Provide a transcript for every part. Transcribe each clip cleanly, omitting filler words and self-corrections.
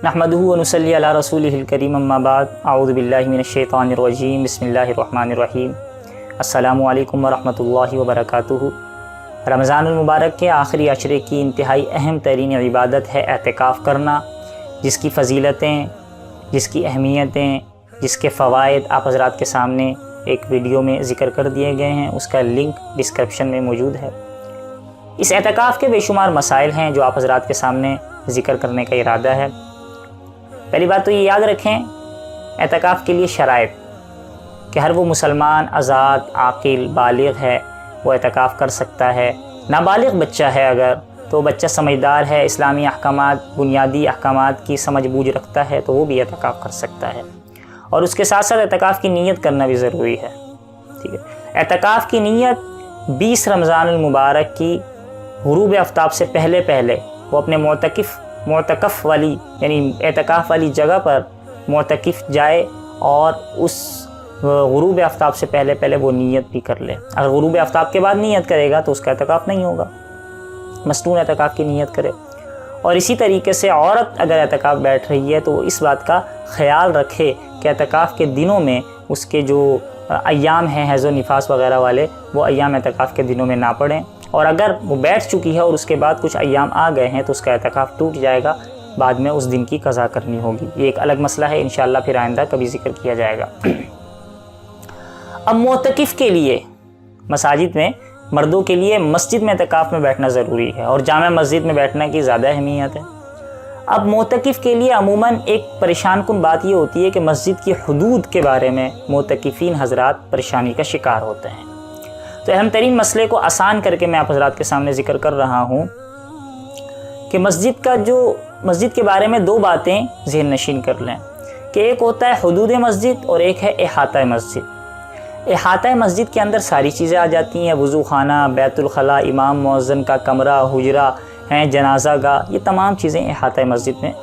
नहमदुहु व नुसल्ली अला रसूलिहिल करीम अम्मा बाद अऊज़ु बिल्लाहि मिनश्शैतानिर रजीम बिस्मिल्लाहिर रहमानिर रहीम अस्सलामु अलैकुम व रहमतुल्लाहि व बरकातुहू। रमज़ानुल मुबारक के आखिरी अशरे की इंतहाई अहम तरीन इबादत है एतिकाफ़ करना, जिसकी फ़जीलतें, जिसकी अहमियतें, जिसके फ़वाइद आप हज़रात के सामने एक वीडियो में ज़िक्र कर दिए गए हैं। उसका लिंक डिस्क्रिप्शन में मौजूद है। इस एतिकाफ़ के बेशुमार मसाइल हैं जो आप हज़रात के सामने ज़िक्र करने का इरादा है। पहली बात तो ये याद रखें, एतिकाफ़ के लिए शराइत कि हर वो मुसलमान आज़ाद आक़िल बालिग़ है वो एतिकाफ़ कर सकता है। नाबालिग़ बच्चा है अगर तो बच्चा समझदार है, इस्लामी अहकामात बुनियादी अहकामात की समझ बूझ रखता है तो वो भी एतिकाफ़ कर सकता है। और उसके साथ साथ एतिकाफ़ की नीयत करना भी ज़रूरी है। ठीक है, एतिकाफ़ की नीयत 20 रमज़ानुल मुबारक की गुरूब आफ्ताब से पहले पहले वो अपने मोतकफ़ वाली यानी एतिकाफ़ वाली जगह पर मोतकिफ़ जाए और उस गुरूब आफ्ताब से पहले पहले वो नीयत भी कर ले। अगर गुरूब आफ्ताब के बाद नीयत करेगा तो उसका एतिकाफ़ नहीं होगा, मस्तून एतिकाफ़ की नीयत करे। और इसी तरीके से औरत अगर एतिकाफ़ बैठ रही है तो वो इस बात का ख़याल रखे कि एतिकाफ़ के दिनों में उसके जो अय्याम हैं हैज़ व निफास वग़ैरह वाले वो अय्याम एतिकाफ़ के दिनों में ना पड़ें। और अगर वो बैठ चुकी है और उसके बाद कुछ अय्याम आ गए हैं तो उसका एतिकाफ़ टूट जाएगा, बाद में उस दिन की क़ज़ा करनी होगी। ये एक अलग मसला है, इंशाअल्लाह फिर आइंदा कभी ज़िक्र किया जाएगा। अब मोतकिफ़ के लिए मसाजिद में मर्दों के लिए मस्जिद में एतिकाफ़ में बैठना ज़रूरी है और जामा मस्जिद में बैठने की ज़्यादा अहमियत है। अब मोतकिफ़ के लिए अमूमन एक परेशान कुन बात ये होती है कि मस्जिद की हुदूद के बारे में मोतकिफ़ीन हज़रात परेशानी का शिकार होते हैं। तो अहम तरीन मसले को आसान करके मैं आप हज़रात के सामने ज़िक्र कर रहा हूँ कि मस्जिद के बारे में दो बातें ज़हन नशीन कर लें कि एक होता है हुदूद मस्जिद और एक है इहाता मस्जिद। इहाता मस्जिद के अंदर सारी चीज़ें आ जाती हैं, वज़ू खाना, बैतुल खला, इमाम मुअज़्ज़िन का कमरा, हुजरा हैं, जनाजा गाह, ये तमाम चीज़ें इहाता मस्जिद में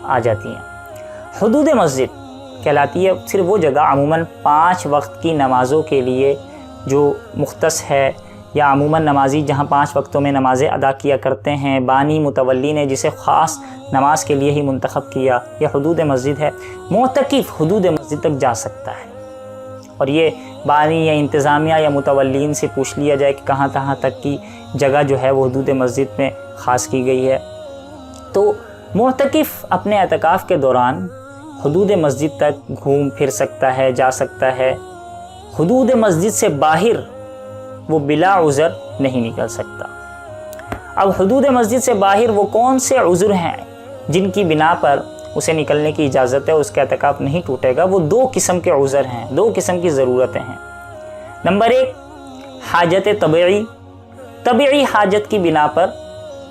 आ जाती हैं। हुदूद मस्जिद कहलाती है सिर्फ वो जगह अमूमन 5 वक्त की नमाज़ों के लिए जो मुख्तस है, या अमूमन नमाजी जहाँ 5 वक्तों में नमाज़ें अदा किया करते हैं, बानी मुतवल्ली ने जिसे ख़ास नमाज के लिए ही मुंतखब किया, यह हुदूद मस्जिद है। मोतकिफ़ हुदूद मस्जिद तक जा सकता है और ये बानी या इंतज़ामिया या मुतवल्लीन से पूछ लिया जाए कि कहाँ तक की जगह जो है वो हुदूद मस्जिद में ख़ास की गई है। तो मोतकिफ़ अपने एतिकाफ़ के दौरान हुदूद मस्जिद तक घूम फिर सकता है, जा सकता है। हुदूद मस्जिद से बाहर वो बिला उज़र नहीं निकल सकता। अब हुदूद मस्जिद से बाहर वो कौन से उज़र हैं जिनकी बिना पर उसे निकलने की इजाज़त है, उसका एतिकाफ़ नहीं टूटेगा। वो 2 किस्म के उज़र हैं, 2 किस्म की ज़रूरतें हैं। नंबर 1 हाजत तबीई हाजत की बिना पर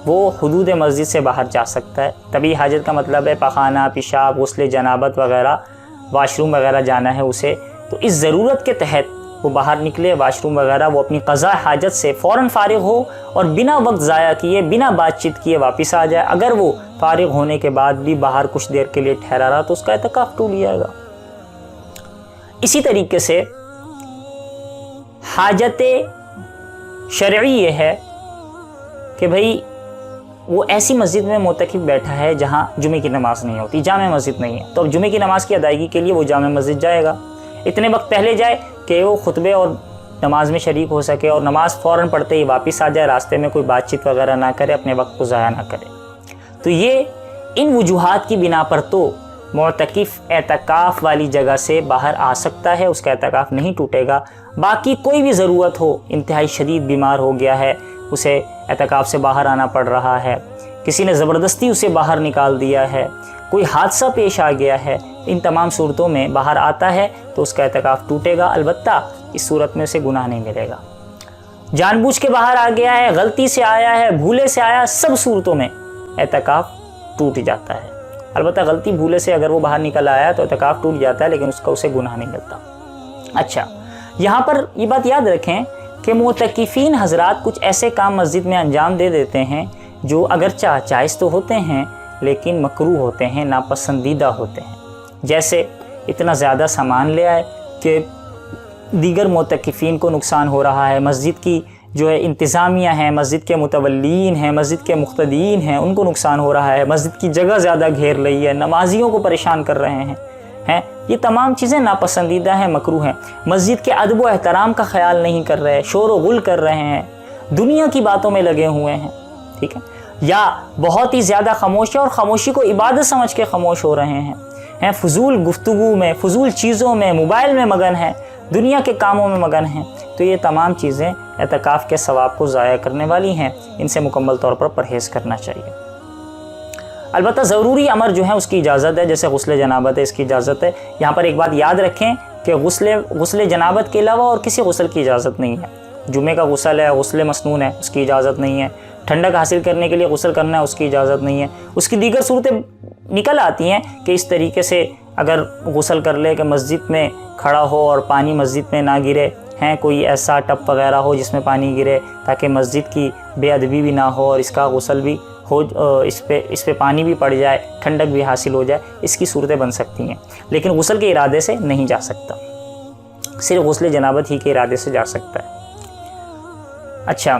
वो हुदूद मस्जिद से बाहर जा सकता है। तबीई हाजत का मतलब है पखाना, पेशाब, गुस्ल जनाबत वग़ैरह, वाशरूम वग़ैरह जाना है उसे, तो इस ज़रूरत के तहत वो बाहर निकले, वाशरूम वग़ैरह, वो अपनी क़ज़ा हाजत से फ़ौरन फ़ारिग़ हो और बिना वक्त ज़ाया किए, बिना बातचीत किए वापस आ जाए। अगर वो फ़ारिग़ होने के बाद भी बाहर कुछ देर के लिए ठहरा रहा तो उसका एतिकाफ़ टूट जाएगा। इसी तरीके से हाजत शरई ये है कि भाई वो ऐसी मस्जिद में मोतकिफ़ बैठा है जहाँ जुमे की नमाज़ नहीं होती, जामे मस्जिद नहीं है, तो अब जुमे की नमाज़ की अदायगी के लिए वो जामे मस्जिद जाएगा। इतने वक्त पहले जाए कि वो खुतबे और नमाज में शरीक हो सके और नमाज फ़ौरन पढ़ते ही वापस आ जाए, रास्ते में कोई बातचीत वगैरह ना करे, अपने वक्त को ज़ाया ना करे। तो ये इन वजूहात की बिना पर तो मोतकिफ़ एतिकाफ़ वाली जगह से बाहर आ सकता है, उसका एतिकाफ़ नहीं टूटेगा। बाकी कोई भी ज़रूरत हो, इंतहाई शदीद बीमार हो गया है, उसे एतिकाफ़ से बाहर आना पड़ रहा है, किसी ने ज़बरदस्ती उसे बाहर निकाल दिया है, कोई हादसा पेश आ गया है, इन तमाम सूरतों में बाहर आता है तो उसका एतिकाफ़ टूटेगा। अलबत्ता इस सूरत में उसे गुनाह नहीं मिलेगा। जानबूझ के बाहर आ गया है, गलती से आया है, भूले से आया, सब सूरतों में एतिकाफ़ टूट जाता है। अलबत्ता गलती भूले से अगर वो बाहर निकल आया तो एतिकाफ़ टूट जाता है, लेकिन उसे गुनाह नहीं मिलता। अच्छा, यहाँ पर ये बात याद रखें कि मोतकिफ़ीन हज़रात कुछ ऐसे काम मस्जिद में अंजाम दे देते हैं जो अगरचा जायज़ तो होते हैं लेकिन मकरूह होते हैं, नापसंदीदा होते हैं। जैसे इतना ज़्यादा सामान ले आए कि दीगर मोतकिफ़ीन को नुकसान हो रहा है, मस्जिद की جو ہے انتظامیہ ہیں، مسجد کے متولین ہیں، مسجد کے مقتدین ہیں، ان کو نقصان ہو رہا ہے، مسجد کی جگہ زیادہ گھیر رہی ہے، نمازیوں کو پریشان کر رہے ہیں، یہ تمام چیزیں ناپسندیدہ ہیں، مکروہ ہیں۔ مسجد کے ادب و احترام کا خیال نہیں کر رہے، شور و غل کر رہے ہیں، دنیا کی باتوں میں لگے ہوئے ہیں، ٹھیک ہے، یا بہت ہی زیادہ خاموش ہے اور خاموشی کو عبادت سمجھ کے خاموش ہو رہے ہیں، فضول گفتگو میں، فضول چیزوں میں، موبائل میں مگن ہیں، دنیا کے کاموں میں مگن ہیں، تو یہ تمام چیزیں اعتکاف کے ثواب کو ضائع کرنے والی ہیں، ان سے مکمل طور پر پرہیز کرنا چاہیے۔ البتہ ضروری امر جو ہے اس کی اجازت ہے، جیسے غسل جنابت ہے، اس کی اجازت ہے۔ یہاں پر ایک بات یاد رکھیں کہ غسل جنابت کے علاوہ اور کسی غسل کی اجازت نہیں ہے۔ جمعے کا غسل ہے، غسل مسنون ہے، اس کی اجازت نہیں ہے۔ ٹھنڈک حاصل کرنے کے لیے غسل کرنا ہے، اس کی اجازت نہیں ہے۔ اس کی دیگر صورتیں نکل آتی ہیں کہ اس طریقے سے اگر غسل کر لے کہ مسجد میں کھڑا ہو اور پانی مسجد میں نہ گرے، کوئی ایسا ٹپ وغیرہ ہو جس میں پانی گرے تاکہ مسجد کی بے ادبی بھی نہ ہو اور اس کا غسل بھی ہو، اس پہ پانی بھی پڑ جائے، ٹھنڈک بھی حاصل ہو جائے، اس کی صورتیں بن سکتی ہیں، لیکن غسل کے ارادے سے نہیں جا سکتا، صرف غسل جنابت ہی کے ارادے سے جا سکتا ہے۔ اچھا،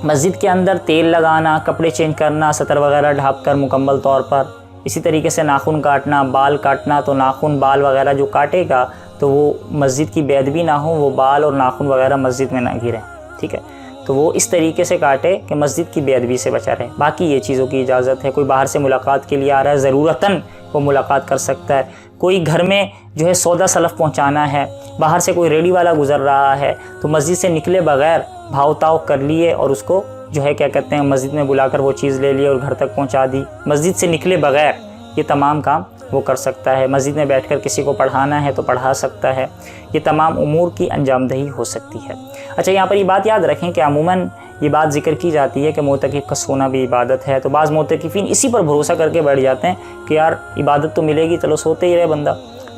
مسجد کے اندر تیل لگانا، کپڑے چینج کرنا، سطر وغیرہ ڈھانپ کر مکمل طور پر، اسی طریقے سے ناخن کاٹنا، بال کاٹنا، تو ناخن بال وغیرہ جو کاٹے گا تو وہ مسجد کی بے ادبی نہ ہو، وہ بال اور ناخن وغیرہ مسجد میں نہ گریں، ٹھیک ہے، تو وہ اس طریقے سے کاٹے کہ مسجد کی بے ادبی سے بچا رہے۔ باقی یہ چیزوں کی اجازت ہے۔ کوئی باہر سے ملاقات کے لیے آ رہا ہے، ضرورتاً وہ ملاقات کر سکتا ہے۔ کوئی گھر میں جو ہے سودا سلف پہنچانا ہے، باہر سے کوئی ریڑھی والا گزر رہا ہے تو مسجد سے نکلے بغیر بھاؤ تاؤ کر لیے اور اس کو جو ہے کیا کہتے ہیں مسجد میں بلا کر وہ چیز لے لی اور گھر تک پہنچا دی، مسجد سے نکلے بغیر یہ تمام کام وہ کر سکتا ہے۔ مسجد میں بیٹھ کر کسی کو پڑھانا ہے تو پڑھا سکتا ہے۔ یہ تمام امور کی انجام دہی ہو سکتی ہے۔ اچھا، یہاں پر یہ بات یاد رکھیں کہ عموماً یہ بات ذکر کی جاتی ہے کہ معتکف کا سونا بھی عبادت ہے، تو بعض معتکفین اسی پر بھروسہ کر کے بیٹھ جاتے ہیں کہ یار عبادت تو ملے گی، چلو سوتے ہی رہے بندہ۔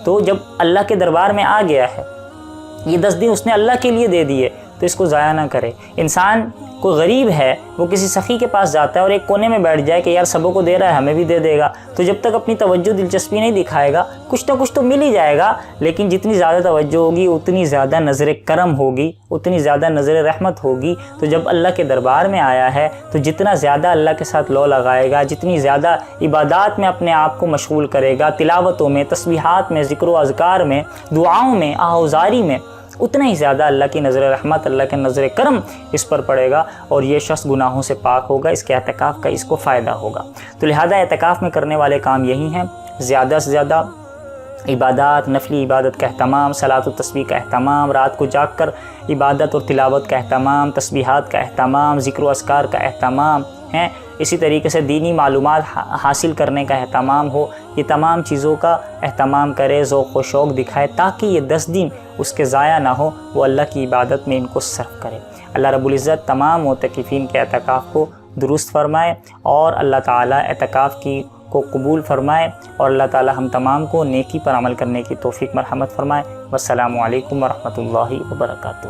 تو جب اللہ کے دربار میں آ گیا ہے، یہ 10 دن اس نے اللہ کے لیے دے دیے، تو اس کو ضائع نہ کرے۔ انسان کوئی غریب ہے، وہ کسی سخی کے پاس جاتا ہے اور ایک کونے میں بیٹھ جائے کہ یار سبوں کو دے رہا ہے ہمیں بھی دے دے گا، تو جب تک اپنی توجہ دلچسپی نہیں دکھائے گا کچھ نہ کچھ تو مل ہی جائے گا، لیکن جتنی زیادہ توجہ ہوگی اتنی زیادہ نظر کرم ہوگی، اتنی زیادہ نظر رحمت ہوگی۔ تو جب اللہ کے دربار میں آیا ہے تو جتنا زیادہ اللہ کے ساتھ لو لگائے گا، جتنی زیادہ عبادات میں اپنے آپ کو مشغول کرے گا، تلاوتوں میں، تسبیحات میں، ذکر و اذکار میں، دعاؤں میں، آہوزاری میں، اتنا ہی زیادہ اللہ کی نظر رحمت، اللہ کے نظر کرم اس پر پڑے گا اور یہ شخص گناہوں سے پاک ہوگا، اس کے اعتکاف کا اس کو فائدہ ہوگا۔ تو لہذا اعتکاف میں کرنے والے کام یہی ہیں، زیادہ سے زیادہ عبادات، نفلی عبادت کا اہتمام، صلاۃ و تسبیح کا اہتمام، رات کو جاگ کر عبادت اور تلاوت کا اہتمام، تسبیحات کا اہتمام، ذکر و اذکار کا اہتمام ہے، اسی طریقے سے دینی معلومات حاصل کرنے کا اہتمام ہو، یہ تمام چیزوں کا اہتمام کرے، ذوق و شوق دکھائے تاکہ یہ 10 دن اس کے ضائع نہ ہو، وہ اللہ کی عبادت میں ان کو صرف کرے۔ اللہ رب العزت تمام معتکفین کے اعتکاف کو درست فرمائے اور اللہ تعالیٰ اعتکاف کو قبول فرمائے، اور اللہ تعالیٰ ہم تمام کو نیکی پر عمل کرنے کی توفیق مرحمت فرمائے۔ والسلام علیکم ورحمۃ اللہ وبرکاتہ۔